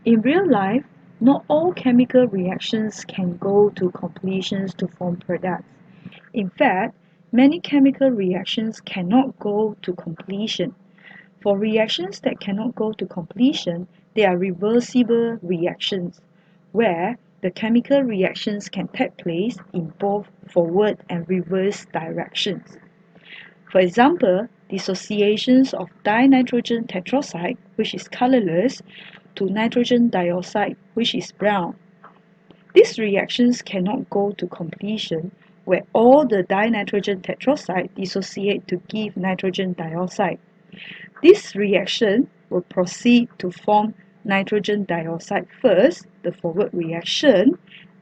In real life, not all chemical reactions can go to completions to form products. In fact, many chemical reactions cannot go to completion. For reactions that cannot go to completion, they are reversible reactions, where the chemical reactions can take place in both forward and reverse directions. For example, dissociations of dinitrogen tetroxide, which is colorless, to nitrogen dioxide, which is brown. These reactions cannot go to completion, where all the dinitrogen tetroxide dissociate to give nitrogen dioxide. This reaction will proceed to form nitrogen dioxide first, the forward reaction,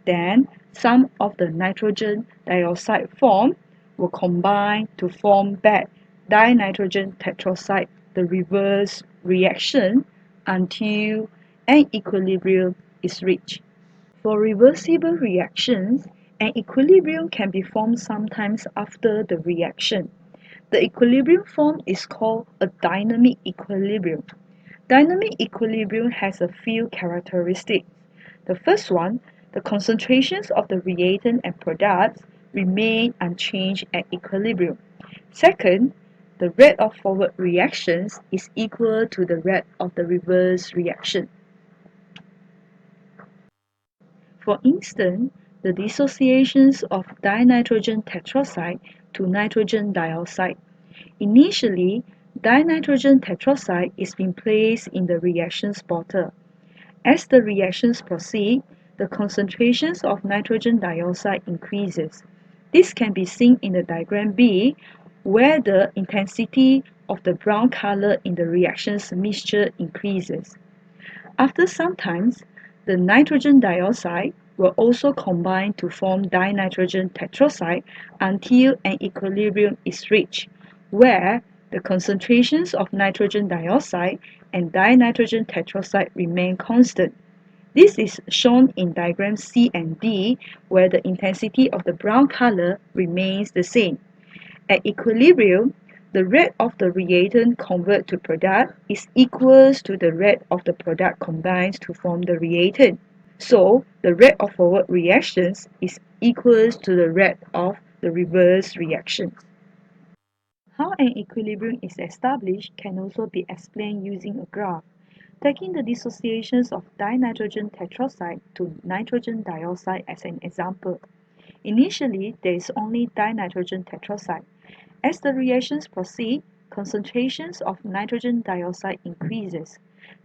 then some of the nitrogen dioxide formed will combine to form back dinitrogen tetroxide, the reverse reaction, until an equilibrium is reached. For reversible reactions, an equilibrium can be formed sometimes after the reaction. The equilibrium formed is called a dynamic equilibrium. Dynamic equilibrium has a few characteristics. The first one, the concentrations of the reagent and products remain unchanged at equilibrium. Second, the rate of forward reactions is equal to the rate of the reverse reaction. For instance, the dissociations of dinitrogen tetroxide to nitrogen dioxide. Initially, dinitrogen tetroxide is being placed in the reactions bottle. As the reactions proceed, the concentrations of nitrogen dioxide increases. This can be seen in the diagram B, where the intensity of the brown color in the reactions mixture increases. After some time, the nitrogen dioxide will also combine to form dinitrogen tetroxide until an equilibrium is reached, where the concentrations of nitrogen dioxide and dinitrogen tetroxide remain constant. This is shown in diagram C and D, where the intensity of the brown color remains the same. At equilibrium, the rate of the reagent convert to product is equals to the rate of the product combines to form the reagent. So, the rate of forward reactions is equals to the rate of the reverse reactions. How an equilibrium is established can also be explained using a graph. Taking the dissociations of dinitrogen tetroxide to nitrogen dioxide as an example. Initially, there is only dinitrogen tetroxide. As the reactions proceed, concentrations of nitrogen dioxide increases.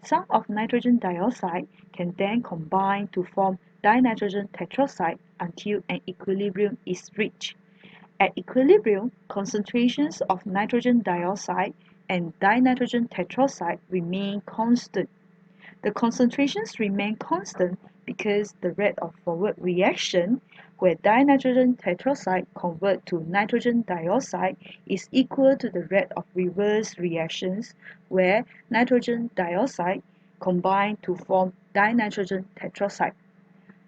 Some of nitrogen dioxide can then combine to form dinitrogen tetroxide until an equilibrium is reached. At equilibrium, concentrations of nitrogen dioxide and dinitrogen tetroxide remain constant. The concentrations remain constant because the rate of forward reaction, where dinitrogen tetroxide convert to nitrogen dioxide, is equal to the rate of reverse reactions, where nitrogen dioxide combine to form dinitrogen tetroxide.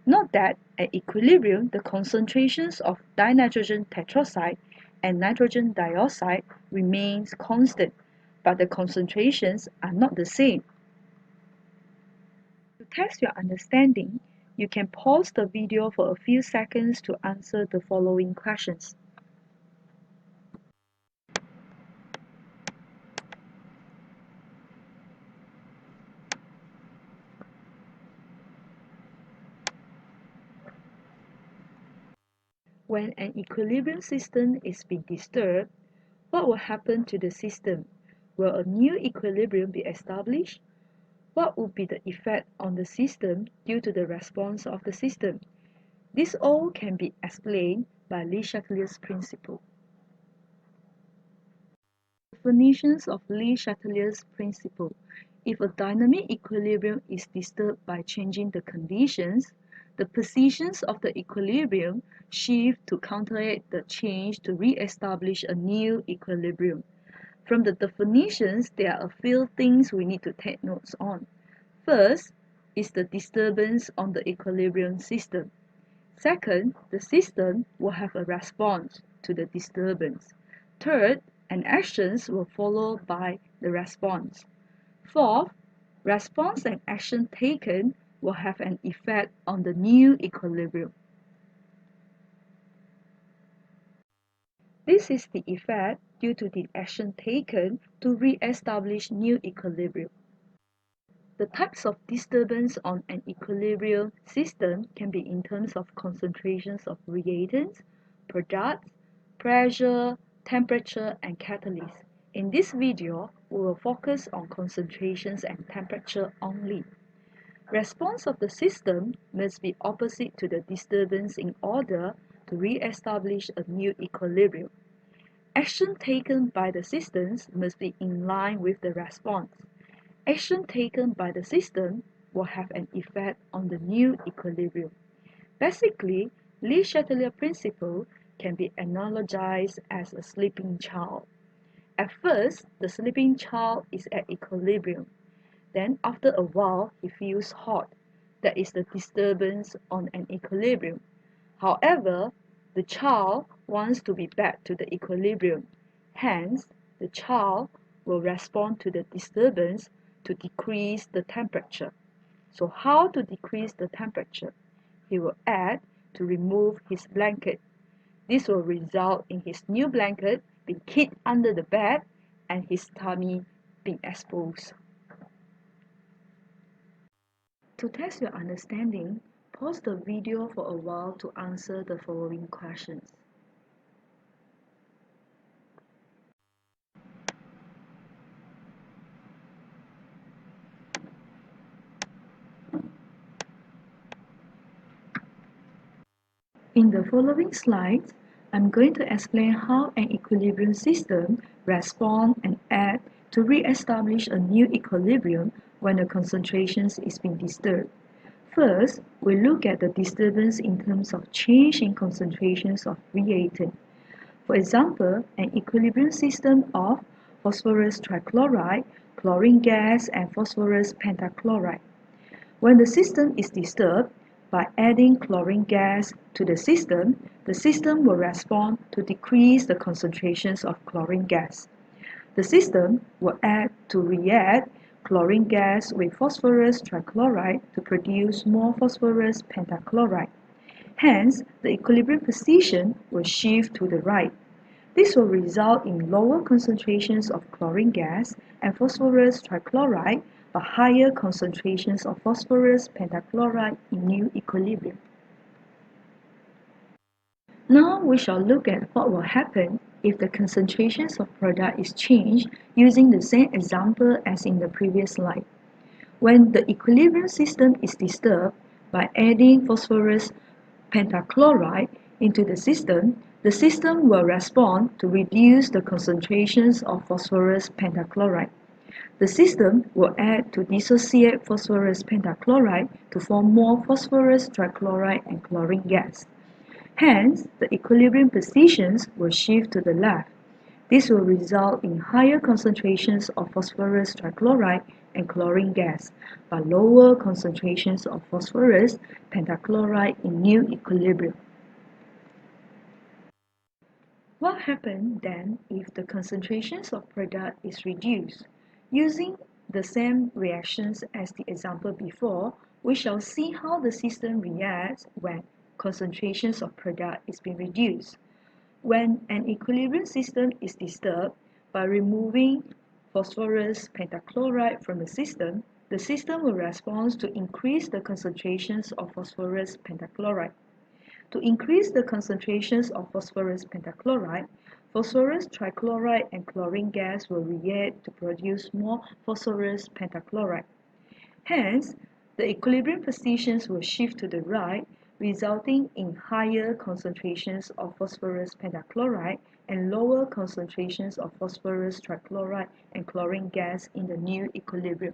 Note that at equilibrium, the concentrations of dinitrogen tetroxide and nitrogen dioxide remains constant, but the concentrations are not the same. To test your understanding, you can pause the video for a few seconds to answer the following questions. When an equilibrium system is being disturbed, what will happen to the system? Will a new equilibrium be established? What would be the effect on the system due to the response of the system? This all can be explained by Le Chatelier's principle. Definitions of Le Chatelier's principle. If a dynamic equilibrium is disturbed by changing the conditions, the positions of the equilibrium shift to counteract the change to re-establish a new equilibrium. From the definitions, there are a few things we need to take notes on. First is the disturbance on the equilibrium system. Second, the system will have a response to the disturbance. Third, an actions will follow by the response. Fourth, Response and action taken will have an effect on the new equilibrium. This is the effect due to the action taken to re-establish new equilibrium. The types of disturbance on an equilibrium system can be in terms of concentrations of reagents, products, pressure, temperature, and catalysts. In this video, we will focus on concentrations and temperature only. Response of the system must be opposite to the disturbance in order to re-establish a new equilibrium. Action taken by the systems must be in line with the response. Action taken by the system will have an effect on the new equilibrium. Basically, Le Chatelier principle can be analogized as a sleeping child. At first, the sleeping child is at equilibrium. Then, after a while, he feels hot. That is the disturbance on an equilibrium. However, the child wants to be back to the equilibrium. Hence, the child will respond to the disturbance to decrease the temperature. So how to decrease the temperature? He will add to remove his blanket. This will result in his new blanket being hid under the bed and his tummy being exposed. To test your understanding, pause the video for a while to answer the following questions. In the following slides, I'm going to explain how an equilibrium system responds and acts to re-establish a new equilibrium when the concentrations is being disturbed. First, we look at the disturbance in terms of change in concentrations of reagent. For example, an equilibrium system of phosphorus trichloride, chlorine gas, and phosphorus pentachloride. When the system is disturbed, by adding chlorine gas to the system will respond to decrease the concentrations of chlorine gas. The system will add to react chlorine gas with phosphorus trichloride to produce more phosphorus pentachloride. Hence, the equilibrium position will shift to the right. This will result in lower concentrations of chlorine gas and phosphorus trichloride, but higher concentrations of phosphorus pentachloride in new equilibrium. Now we shall look at what will happen if the concentrations of product is changed using the same example as in the previous slide. When the equilibrium system is disturbed by adding phosphorus pentachloride into the system will respond to reduce the concentrations of phosphorus pentachloride. The system will add to dissociate phosphorus pentachloride to form more phosphorus trichloride and chlorine gas. Hence, the equilibrium positions will shift to the left. This will result in higher concentrations of phosphorus trichloride and chlorine gas, but lower concentrations of phosphorus pentachloride in new equilibrium. What happens then if the concentrations of product is reduced? Using the same reactions as the example before, we shall see how the system reacts when concentrations of product is being reduced. When an equilibrium system is disturbed, by removing phosphorus pentachloride from the system will respond to increase the concentrations of phosphorus pentachloride. To increase the concentrations of phosphorus pentachloride, phosphorus trichloride and chlorine gas will react to produce more phosphorus pentachloride. Hence, the equilibrium positions will shift to the right, resulting in higher concentrations of phosphorus pentachloride and lower concentrations of phosphorus trichloride and chlorine gas in the new equilibrium.